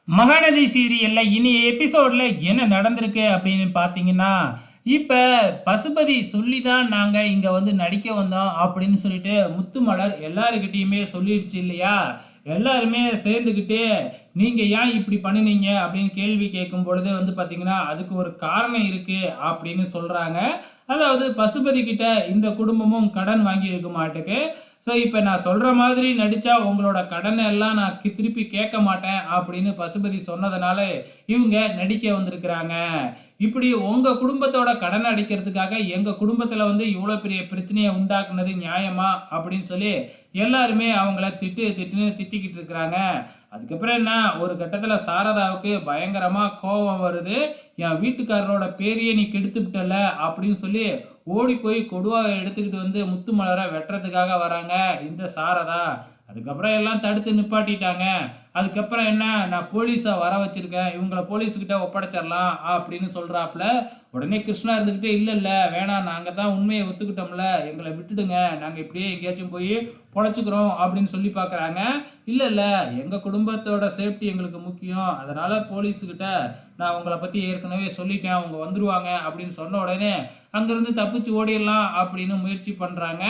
மகாநதி சீரியல்ல இனி எபிசோட்ல என்ன நடந்திருக்கு அப்படின்னு பார்த்தீங்கன்னா, இப்ப பசுபதி சொல்லி தான் நாங்க இங்க வந்து நடிக்க வந்தோம் அப்படின்னு சொல்லிட்டு முத்துமலர் எல்லார்கிட்டயுமே சொல்லிடுச்சு இல்லையா? எல்லாருமே சேர்ந்துக்கிட்டு, "நீங்க ஏன் இப்படி பண்ணுனீங்க?" அப்படின்னு கேள்வி கேட்கும் பொழுது வந்து பார்த்தீங்கன்னா, "அதுக்கு ஒரு காரணம் இருக்கு" அப்படின்னு சொல்றாங்க. அதாவது பசுபதி கிட்ட இந்த குடும்பமும் கடன் வாங்கியிருக்க மாட்டுக்கு. ஸோ, இப்ப நான் சொல்ற மாதிரி நடிச்சா உங்களோட கடன எல்லாம் நான் திருப்பி கேட்க மாட்டேன் அப்படின்னு பசுபதி சொன்னதுனால, இவங்க நடிக்க வந்திருக்கிறாங்க. இப்படி உங்க குடும்பத்தோட கடன அடைக்கிறதுக்காக எங்க குடும்பத்தில வந்து இவ்வளோ பெரிய பிரச்சனைய உண்டாக்குனது நியாயமா? அப்படின்னு சொல்லி எல்லாருமே அவங்கள திட்டு திட்டுன்னு திட்டிக்கிட்டு இருக்கிறாங்க. அதுக்கப்புறம் என்ன, ஒரு கட்டத்தில சாரதாவுக்கு பயங்கரமா கோவம் வருது. "என் வீட்டுக்காரரோட பேரையே நீ கெடுத்துப்புட்டல்ல" அப்படின்னு சொல்லி ஓடி போய் கொடுவாவ எடுத்துக்கிட்டு வந்து முத்துமலர வெட்டுறதுக்காக வராங்க இந்த சாரதா. அதுக்கப்புறம் எல்லாம் தடுத்து நிப்பாட்டிட்டாங்க. அதுக்கப்புறம் என்ன, "நான் போலீஸ வர வச்சிருக்கேன். இவங்கள போலீஸ்கிட்ட ஒப்படைச்சிரலாம்" அப்படின்னு சொல்றாப்புல. உடனே கிருஷ்ணா இருந்துகிட்டு, "இல்ல, இல்ல வேணாம். நாங்க தான் உண்மைய ஒத்துக்கிட்டோம்ல. எங்கள விட்டுடுங்க. நாங்க இப்படியே எங்கேயாச்சும் போய் பொழச்சுக்கிறோம்" அப்படின்னு சொல்லி பார்க்குறாங்க. "இல்ல, இல்ல எங்க குடும்பத்தோட சேஃப்டி எங்களுக்கு முக்கியம். அதனால போலீஸுகிட்ட நான் உங்கள பத்தி ஏற்கனவே சொல்லிட்டேன். அவங்க வந்துருவாங்க" அப்படின்னு சொன்ன உடனே, அங்கருந்து தப்பிச்சு ஓடிரலாம் அப்படின்னு முயற்சி பண்றாங்க.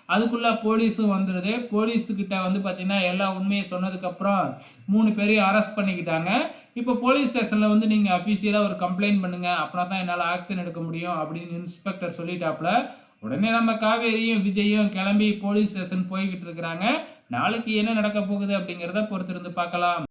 அதுக்குள்ள போலீஸும் வந்துருது. போலீஸுகிட்ட வந்து பார்த்தீங்கன்னா, எல்லா உண்மைய சொன்னதுக்கப்புறம் 3 பேரையும் அரெஸ்ட் பண்ணிக்கிட்டாங்க. இப்போ போலீஸ் ஸ்டேஷன்ல வந்து நீங்க அஃபிஷியலா ஒரு கம்ப்ளைண்ட் பண்ணுங்க. அப்பனா தான் என்னால ஆக்ஷன் எடுக்க முடியும் அப்படின்னு இன்ஸ்பெக்டர் சொல்லிட்டாப்ல. உடனே நம்ம காவேரியும், விஜயும் கிளம்பி போலீஸ் ஸ்டேஷன் போய்க்கிட்டு இருக்கிறாங்க. நாளைக்கு என்ன நடக்க போகுது அப்படிங்கிறத பொறுத்திருந்து பார்க்கலாம்.